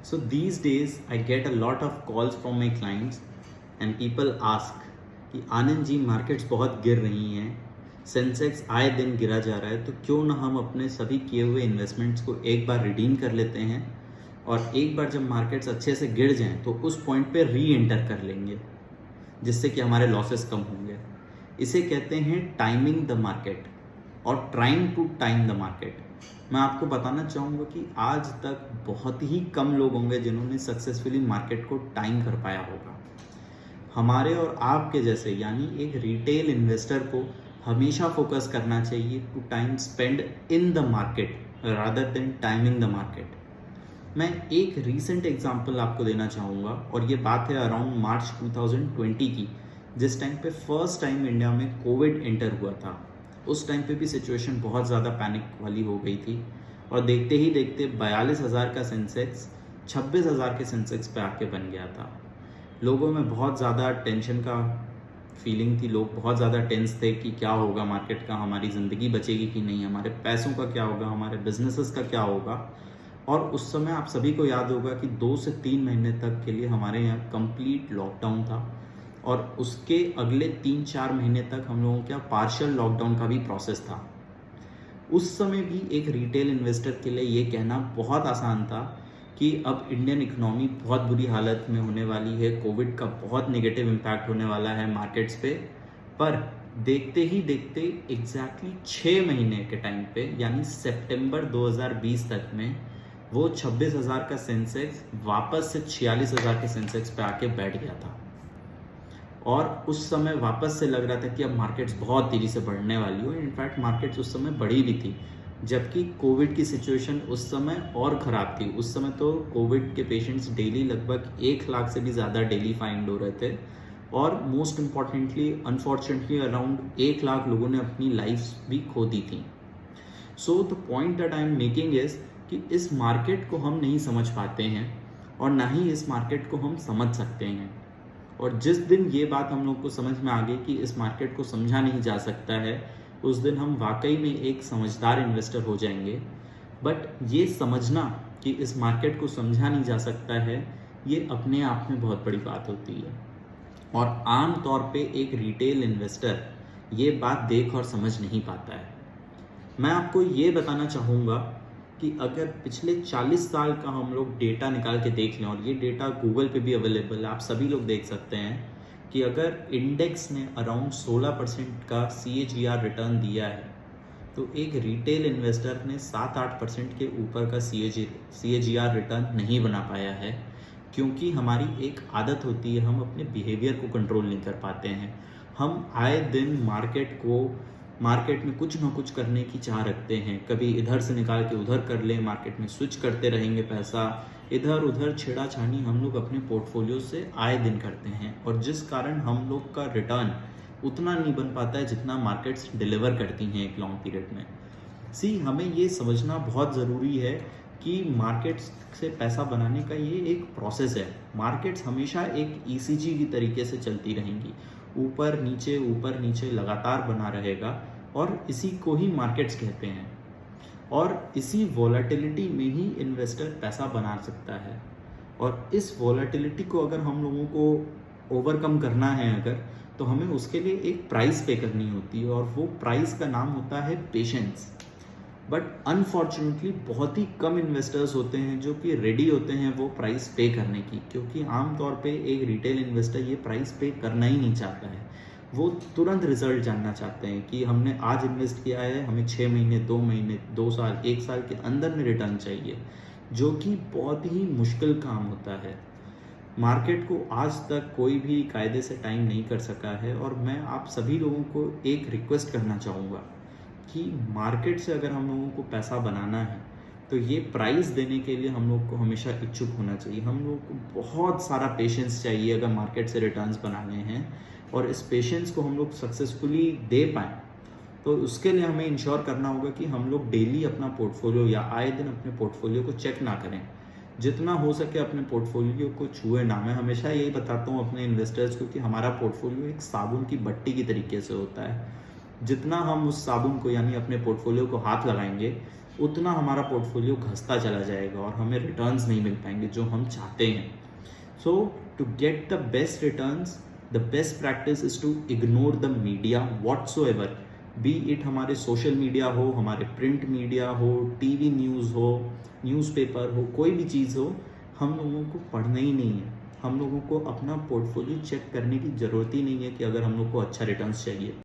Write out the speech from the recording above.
So these days I get a lot of calls from my clients and people ask कि Anand ji markets बहुत गिर रही हैं, Sensex आए दिन गिरा जा रहा है, तो क्यों ना हम अपने सभी किए हुए इन्वेस्टमेंट्स को एक बार रिडीम कर लेते हैं और एक बार जब मार्केट्स अच्छे से गिर जाएं तो उस पॉइंट पे री एंटर कर लेंगे जिससे कि हमारे लॉसेस कम होंगे। इसे कहते हैं टाइमिंग द मार्केट और trying to time the market. मैं आपको बताना चाहूँगा कि आज तक बहुत ही कम लोग होंगे जिन्होंने सक्सेसफुली मार्केट को टाइम कर पाया होगा। हमारे और आपके जैसे यानी एक रिटेल इन्वेस्टर को हमेशा फोकस करना चाहिए to time spend in the market rather than timing the market. मैं एक रीसेंट एग्जांपल आपको देना चाहूँगा और ये बात है अराउंड मार्च 2020 की, जिस टाइम पे फर्स्ट टाइम इंडिया में कोविड एंटर हुआ था। उस टाइम पे भी सिचुएशन बहुत ज़्यादा पैनिक वाली हो गई थी और देखते ही देखते 42,000 का सेंसेक्स 26,000 के सेंसेक्स पे आके बन गया था। लोगों में बहुत ज़्यादा टेंशन का फीलिंग थी, लोग बहुत ज़्यादा टेंस थे कि क्या होगा मार्केट का, हमारी ज़िंदगी बचेगी कि नहीं, हमारे पैसों का क्या होगा, हमारे बिजनेसेस का क्या होगा। और उस समय आप सभी को याद होगा कि 2 से 3 महीने तक के लिए हमारे यहाँ कंप्लीट लॉकडाउन था और उसके अगले 3-4 महीने तक हम लोगों का पार्शियल लॉकडाउन का भी प्रोसेस था। उस समय भी एक रिटेल इन्वेस्टर के लिए ये कहना बहुत आसान था कि अब इंडियन इकोनॉमी बहुत बुरी हालत में होने वाली है, कोविड का बहुत नेगेटिव इम्पैक्ट होने वाला है मार्केट्स पे। पर देखते ही देखते एग्जैक्टली 6 महीने के टाइम पे यानी सितंबर 2020 तक में वो 26,000 का सेंसेक्स वापस से 46,000 के सेंसेक्स पे आके बैठ गया था। और उस समय वापस से लग रहा था कि अब मार्केट्स बहुत तेज़ी से बढ़ने वाली हो। इनफैक्ट मार्केट्स उस समय बढ़ी भी थी, जबकि कोविड की सिचुएशन उस समय और ख़राब थी। उस समय तो कोविड के पेशेंट्स डेली लगभग 1 लाख से भी ज़्यादा डेली फाइंड हो रहे थे और most importantly unfortunately around 1 lakh लोगों ने अपनी लाइफ्स भी खो दी थी। So the point that I am making is कि इस मार्केट को हम नहीं समझ पाते हैं और ना ही इस मार्केट को हम समझ सकते हैं। और जिस दिन ये बात हम लोग को समझ में आ गई कि इस मार्केट को समझा नहीं जा सकता है, उस दिन हम वाकई में एक समझदार इन्वेस्टर हो जाएंगे। बट ये समझना कि इस मार्केट को समझा नहीं जा सकता है, ये अपने आप में बहुत बड़ी बात होती है और आम तौर पे एक रिटेल इन्वेस्टर ये बात देख और समझ नहीं पाता है। मैं आपको ये बताना चाहूँगा कि अगर पिछले 40 साल का हम लोग डेटा निकाल के देख लें, और ये डेटा गूगल पे भी अवेलेबल है, आप सभी लोग देख सकते हैं कि अगर इंडेक्स ने अराउंड 16% का CAGR रिटर्न दिया है तो एक रिटेल इन्वेस्टर ने 7-8% के ऊपर का CAGR रिटर्न नहीं बना पाया है। क्योंकि हमारी एक आदत होती है, हम अपने बिहेवियर को कंट्रोल नहीं कर पाते हैं। हम आए दिन मार्केट में कुछ ना कुछ करने की चाह रखते हैं। कभी इधर से निकाल के उधर कर लें, मार्केट में स्विच करते रहेंगे पैसा, इधर उधर छेड़ाछानी हम लोग अपने पोर्टफोलियो से आए दिन करते हैं और जिस कारण हम लोग का रिटर्न उतना नहीं बन पाता है जितना मार्केट्स डिलीवर करती हैं एक लॉन्ग पीरियड में। हमें ये समझना बहुत ज़रूरी है कि मार्केट्स से पैसा बनाने का ये एक प्रोसेस है। मार्केट्स हमेशा एक ECG की तरीके से चलती रहेंगी, ऊपर नीचे लगातार बना रहेगा और इसी को ही मार्केट्स कहते हैं। और इसी वॉलेटिलिटी में ही इन्वेस्टर पैसा बना सकता है और इस वॉलेटिलिटी को अगर हम लोगों को ओवरकम करना है तो हमें उसके लिए एक प्राइस पे करनी होती है और वो प्राइस का नाम होता है पेशेंस। बट अनफॉर्चुनेटली बहुत ही कम इन्वेस्टर्स होते हैं जो कि रेडी होते हैं वो प्राइस पे करने की, क्योंकि आमतौर पे एक रिटेल इन्वेस्टर ये प्राइस पे करना ही नहीं चाहता है। वो तुरंत रिजल्ट जानना चाहते हैं कि हमने आज इन्वेस्ट किया है, हमें 6 महीने 2 महीने 2 साल 1 साल के अंदर में रिटर्न चाहिए, जो कि बहुत ही मुश्किल काम होता है। मार्केट को आज तक कोई भी कायदे से टाइम नहीं कर सका है और मैं आप सभी लोगों को एक रिक्वेस्ट करना चाहूँगा कि मार्केट से अगर हम लोगों को पैसा बनाना है तो ये प्राइस देने के लिए हम लोग को हमेशा इच्छुक होना चाहिए। हम लोग को बहुत सारा पेशेंस चाहिए अगर मार्केट से रिटर्न्स बनाने हैं और इस पेशेंस को हम लोग सक्सेसफुली दे पाएँ तो उसके लिए हमें इंश्योर करना होगा कि हम लोग डेली अपना पोर्टफोलियो या आए दिन अपने पोर्टफोलियो को चेक ना करें। जितना हो सके अपने पोर्टफोलियो को छुए ना। मैं हमेशा यही बताता हूँ अपने इन्वेस्टर्स को कि हमारा पोर्टफोलियो एक साबुन की बट्टी की तरीके से होता है। जितना हम उस साबुन को यानी अपने पोर्टफोलियो को हाथ लगाएंगे उतना हमारा पोर्टफोलियो घसता चला जाएगा और हमें रिटर्न्स नहीं मिल पाएंगे जो हम चाहते हैं. So to get the best returns, the best practice is to ignore the media whatsoever. Be it हमारे सोशल मीडिया हो, हमारे प्रिंट मीडिया हो, टीवी न्यूज़ हो, न्यूज़पेपर हो, कोई भी चीज़ हो, हम लोगों को पढ़ना ही नहीं है. हम लोगों को अपना पोर्टफोलियो चेक करने की ज़रूरत ही नहीं है कि अगर हम लोग को अच्छा रिटर्न्स चाहिए.